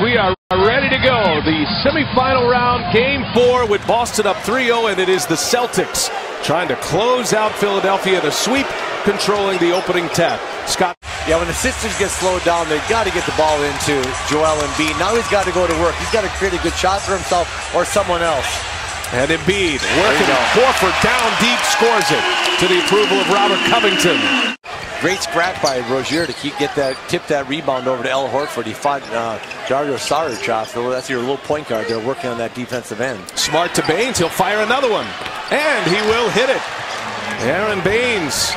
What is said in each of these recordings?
We are ready to go. The semifinal round, game 4 with Boston up 3-0, and it is the Celtics trying to close out Philadelphia in a sweep, controlling the opening tap. Scott. Yeah, when the Sixers get slowed down, they've got to get the ball into Joel Embiid. Now he's got to go to work. He's got to create a good shot for himself or someone else. And Embiid working it. Horford down deep, scores it to the approval of Robert Covington. Great scratch by Rozier to tip that rebound over to Al Horford. He fought Dario Saric. So that's your little point guard. They're working on that defensive end. Smart to Baines. He'll fire another one. And he will hit it. Aaron Baines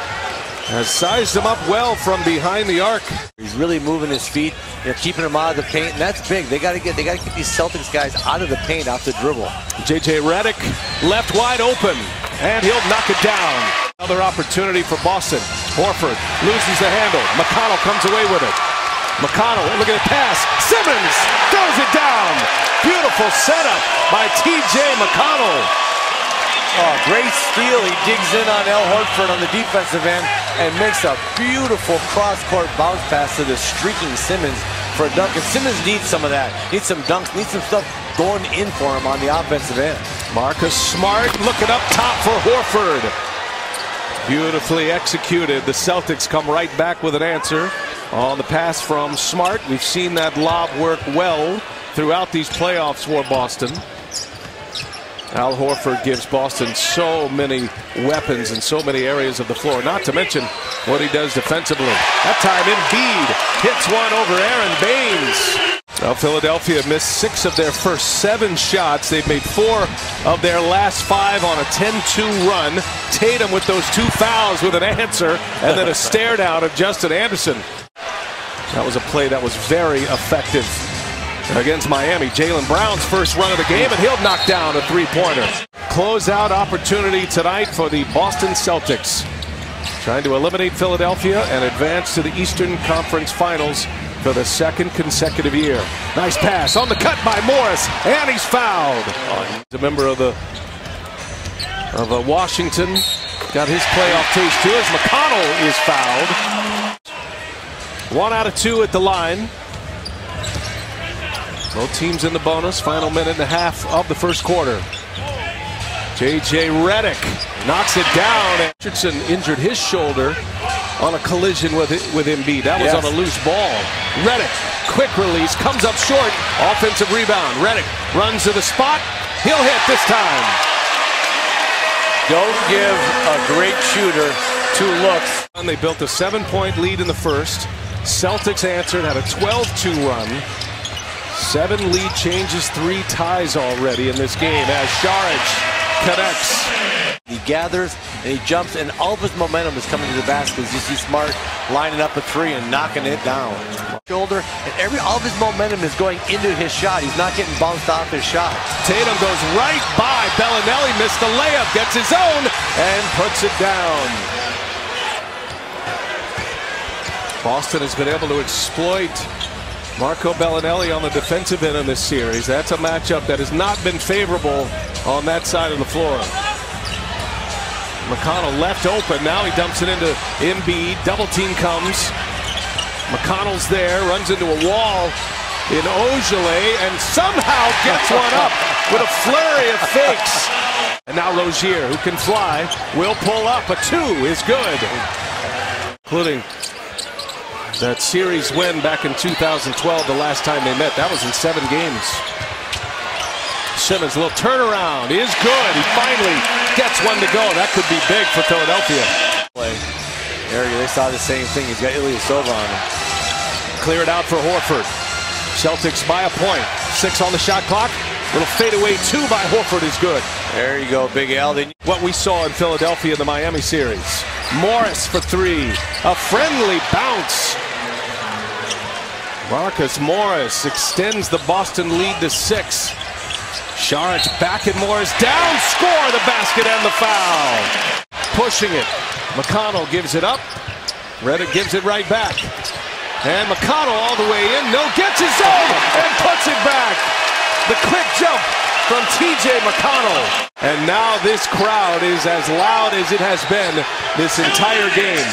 has sized him up well from behind the arc. He's really moving his feet, keeping him out of the paint, and that's big. They got to get these Celtics guys out of the paint off the dribble. JJ Redick left wide open, and he'll knock it down. Another opportunity for Boston. Horford loses the handle. McConnell comes away with it. McConnell, look at the pass. Simmons throws it down. Beautiful setup by TJ McConnell. Oh, great steal. He digs in on Al Horford on the defensive end and makes a beautiful cross-court bounce pass to the streaking Simmons for a dunk. And Simmons needs some of that. Needs some dunks. Needs some stuff going in for him on the offensive end. Marcus Smart looking up top for Horford. Beautifully executed. The Celtics come right back with an answer on the pass from Smart. We've seen that lob work well throughout these playoffs for Boston. Al Horford gives Boston so many weapons in so many areas of the floor, not to mention what he does defensively. That time Embiid hits one over Aaron Baines. Well, Philadelphia missed 6 of their first 7 shots. They've made 4 of their last 5 on a 10-2 run. Tatum with those 2 fouls with an answer, and then a stare down of Justin Anderson. That was a play that was very effective against Miami. Jaylen Brown's first run of the game, and he'll knock down a 3-pointer. Closeout opportunity tonight for the Boston Celtics, trying to eliminate Philadelphia and advance to the Eastern Conference Finals for the 2nd consecutive year. Nice pass on the cut by Morris, and he's fouled. He's a member of Washington. Got his playoff taste too as McConnell is fouled. 1 out of 2 at the line. Both teams in the bonus. Final minute and a half of the first quarter. JJ Redick knocks it down. Richardson injured his shoulder on a collision with Embiid. That was on a loose ball. Redick, quick release, comes up short. Offensive rebound. Redick runs to the spot. He'll hit this time. Don't give a great shooter 2 looks. And they built a 7-point lead in the first. Celtics answered, had a 12-2 run. 7 lead changes, 3 ties already in this game as Saric connects. He gathers and he jumps, and all of his momentum is coming to the basket. You see Smart lining up a 3 and knocking it down. Shoulder, and all of his momentum is going into his shot. He's not getting bounced off his shot. Tatum goes right by Bellinelli, missed the layup, gets his own, and puts it down. Boston has been able to exploit Marco Bellinelli on the defensive end of this series. That's a matchup that has not been favorable on that side of the floor. McConnell left open. Now he dumps it into Embiid. Double team comes. McConnell's there, runs into a wall in Ogilvy, and somehow gets one up with a flurry of fakes. And now Rozier, who can fly, will pull up. A 2 is good, including that series win back in 2012, the last time they met. That was in 7 games. Simmons, a little turnaround, is good. He finally gets one to go. That could be big for Philadelphia. Area, they saw the same thing. He's got Ilyasova on him. Clear it out for Horford. Celtics by a point. 6 on the shot clock. Little fadeaway 2 by Horford is good. There you go, Big Al. What we saw in Philadelphia in the Miami series. Morris for 3. A friendly bounce. Marcus Morris extends the Boston lead to 6. Saric back at Morris, down, score the basket and the foul. Pushing it. McConnell gives it up. Redick gives it right back. And McConnell all the way in. No, gets his own and puts it back. The quick jump from TJ McConnell. And now this crowd is as loud as it has been this entire game.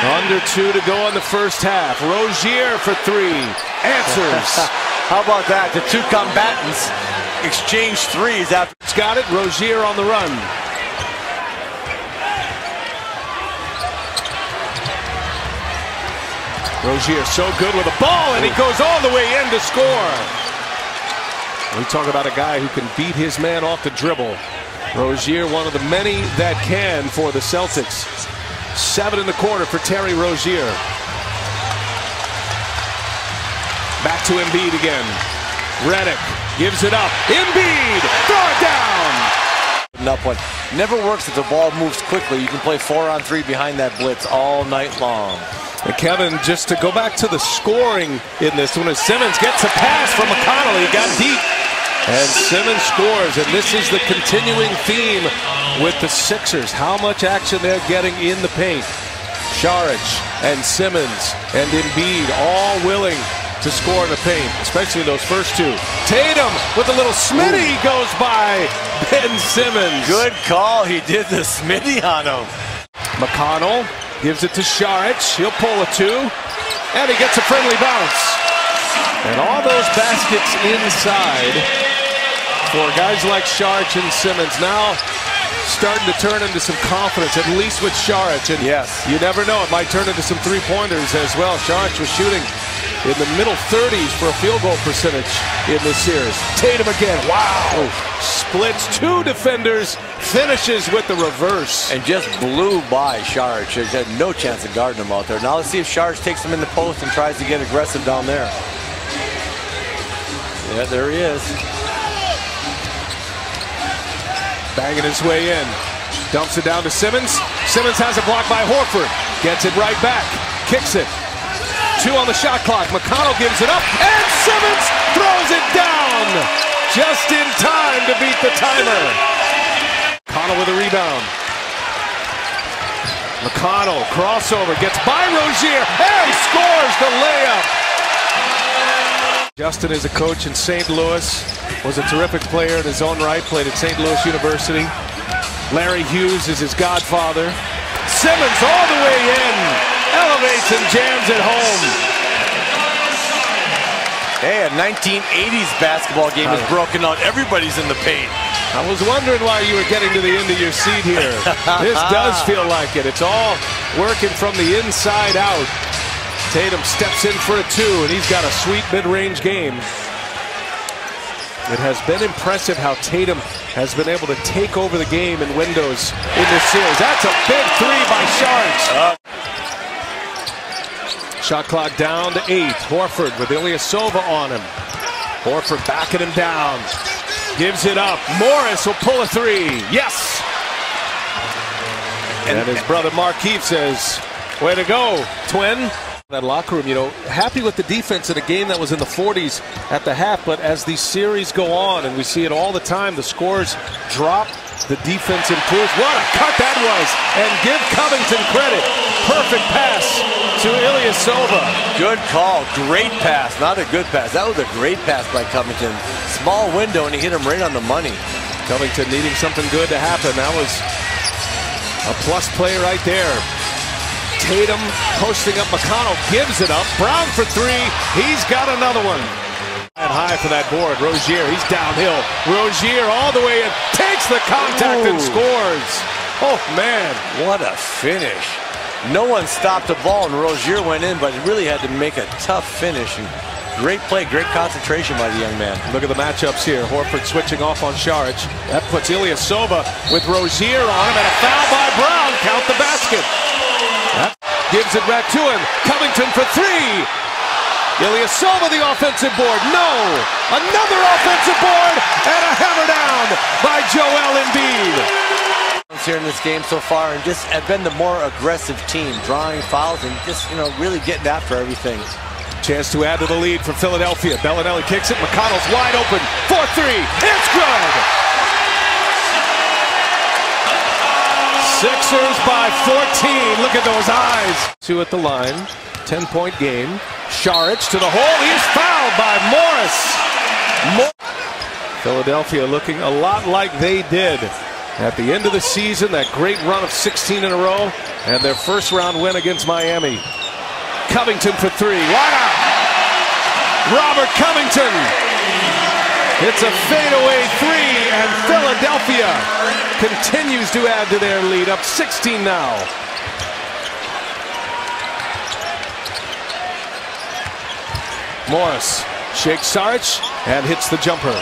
Under 2 to go in the first half. Rozier for 3. answers. How about that? The two combatants exchange threes after. It's got it. Rozier on the run. Rozier so good with the ball, and he goes all the way in to score. We talk about a guy who can beat his man off the dribble. Rozier, one of the many that can for the Celtics. 7 in the quarter for Terry Rozier. Back to Embiid again. Redick gives it up. Embiid, throw it down. Up one. Never works if the ball moves quickly. You can play 4-on-3 behind that blitz all night long. And Kevin, just to go back to the scoring in this one, as Simmons gets a pass from McConnell, he got deep. And Simmons scores, and this is the continuing theme with the Sixers. How much action they're getting in the paint. Saric and Simmons and Embiid all willing to score in the paint, especially those first two. Tatum with a little Smitty goes by Ben Simmons. Good call. He did the Smitty on him. McConnell gives it to Saric. He'll pull a 2, and he gets a friendly bounce. And all those baskets inside for guys like Saric and Simmons now starting to turn into some confidence, at least with Saric. And yes, you never know, it might turn into some three-pointers as well. Saric was shooting in the middle 30s for a field goal percentage in this series. Tatum again, wow! Splits 2 defenders, finishes with the reverse. And just blew by Saric. He had no chance of guarding him out there. Now let's see if Saric takes him in the post and tries to get aggressive down there. Yeah, there he is. Banging his way in. Dumps it down to Simmons. Simmons has a block by Horford. Gets it right back. Kicks it. 2 on the shot clock. McConnell gives it up. And Simmons throws it down. Just in time to beat the timer. McConnell with a rebound. McConnell, crossover. Gets by Rozier. And scores the layup. Justin is a coach in St. Louis. Was a terrific player in his own right. Played at St. Louis University. Larry Hughes is his godfather. Simmons all the way in. Elevates and jams it home. Hey, a 1980s basketball game is broken out. Everybody's in the paint. I was wondering why you were getting to the end of your seat here. This does feel like it. It's all working from the inside out. Tatum steps in for a 2, and he's got a sweet mid-range game. It has been impressive how Tatum has been able to take over the game in windows in this series. That's a big 3 by Saric. Shot clock down to 8. Horford with Ilyasova on him. Horford backing him down. Gives it up. Morris will pull a 3. Yes! And his brother Markieff says, way to go, twin. That locker room, you know, happy with the defense in a game that was in the 40s at the half, but as these series go on, and we see it all the time, the scores drop, the defense improves. What a cut that was! And give Covington credit. Perfect pass to Ilyasova. Good call. Great pass. Not a good pass. That was a great pass by Covington. Small window, and he hit him right on the money. Covington needing something good to happen. That was a plus play right there. Tatum posting up. McConnell gives it up. Brown for 3. He's got another one. And high for that board. Rozier, he's downhill. Rozier all the way in. Takes the contact and scores. Oh, man. What a finish. No one stopped the ball, and Rozier went in, but he really had to make a tough finish. And great play, great concentration by the young man. Look at the matchups here. Horford switching off on Saric. That puts Ilyasova with Rozier on him, and a foul by Brown. Count the basket. That gives it back to him. Covington for 3. Ilyasova the offensive board. No! Another offensive board and a hammer down by Joel Embiid. Here in this game so far, and just have been the more aggressive team, drawing fouls and just, you know, really getting after everything. Chance to add to the lead for Philadelphia. Bellinelli kicks it. McConnell's wide open for 3. It's good! Sixers by 14. Look at those eyes. 2 at the line. 10-point game. Saric to the hole. He's fouled by Morris. Philadelphia looking a lot like they did at the end of the season. That great run of 16 in a row. And their first round win against Miami. Covington for 3. Wide out. Robert Covington. It's a fadeaway three, and Philadelphia continues to add to their lead, up 16 now. Morris shakes Saric and hits the jumper.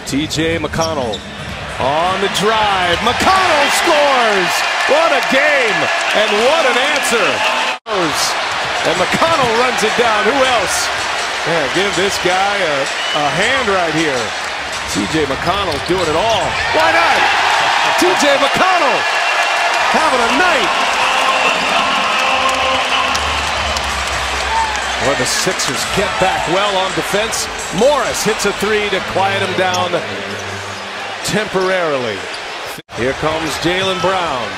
TJ McConnell on the drive. McConnell scores! What a game, and what an answer. And McConnell runs it down. Who else? Yeah, give this guy a hand right here. TJ McConnell doing it all. Why not? TJ McConnell having a night. Well, the Sixers get back well on defense. Morris hits a three to quiet him down temporarily. Here comes Jaylen Brown.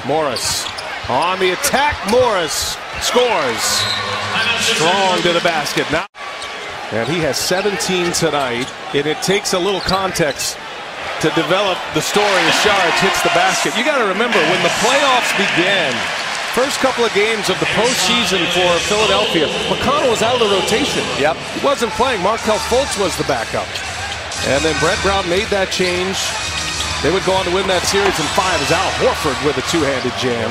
Morris on the attack. Morris scores. Strong to the basket now. And he has 17 tonight, and it takes a little context to develop the story as Saric hits the basket. You got to remember, when the playoffs began, first couple of games of the postseason for Philadelphia, McConnell was out of the rotation. Yep. He wasn't playing. Markelle Fultz was the backup. And then Brett Brown made that change. They would go on to win that series in 5 as Al Horford with a two-handed jam.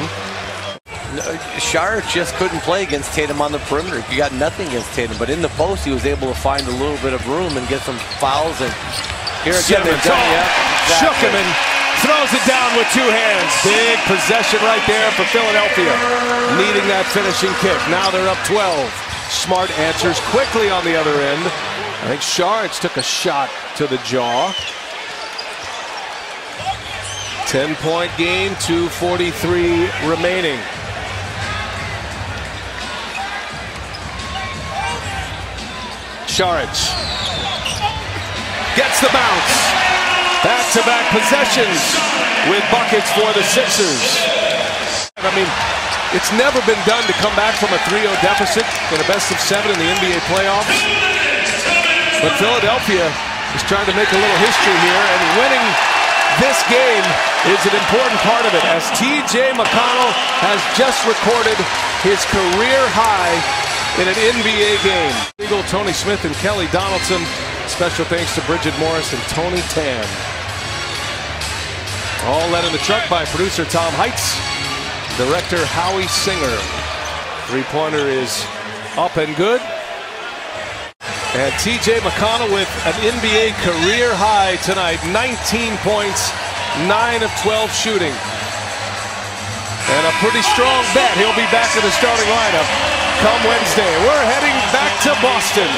Saric just couldn't play against Tatum on the perimeter. He got nothing against Tatum, but in the post he was able to find a little bit of room and get some fouls. And here again, they're done. Exactly. Shook him and throws it down with two hands. Big possession right there for Philadelphia, needing that finishing kick. Now they're up 12. Smart answers quickly on the other end. I think Saric took a shot to the jaw. 10-point game, 2:43 remaining. Saric gets the bounce. Back-to-back possessions with buckets for the Sixers. I mean, it's never been done to come back from a 3-0 deficit in a best-of-7 in the NBA playoffs. But Philadelphia is trying to make a little history here, and winning this game is an important part of it, as TJ McConnell has just recorded his career high in an NBA game. Eagle, Tony Smith, and Kelly Donaldson. Special thanks to Bridget Morris and Tony Tan. All led in the truck by producer Tom Heitz, director Howie Singer. Three-pointer is up and good. And TJ McConnell with an NBA career high tonight. 19 points, 9 of 12 shooting. And a pretty strong bet he'll be back in the starting lineup come Wednesday. We're heading back to Boston.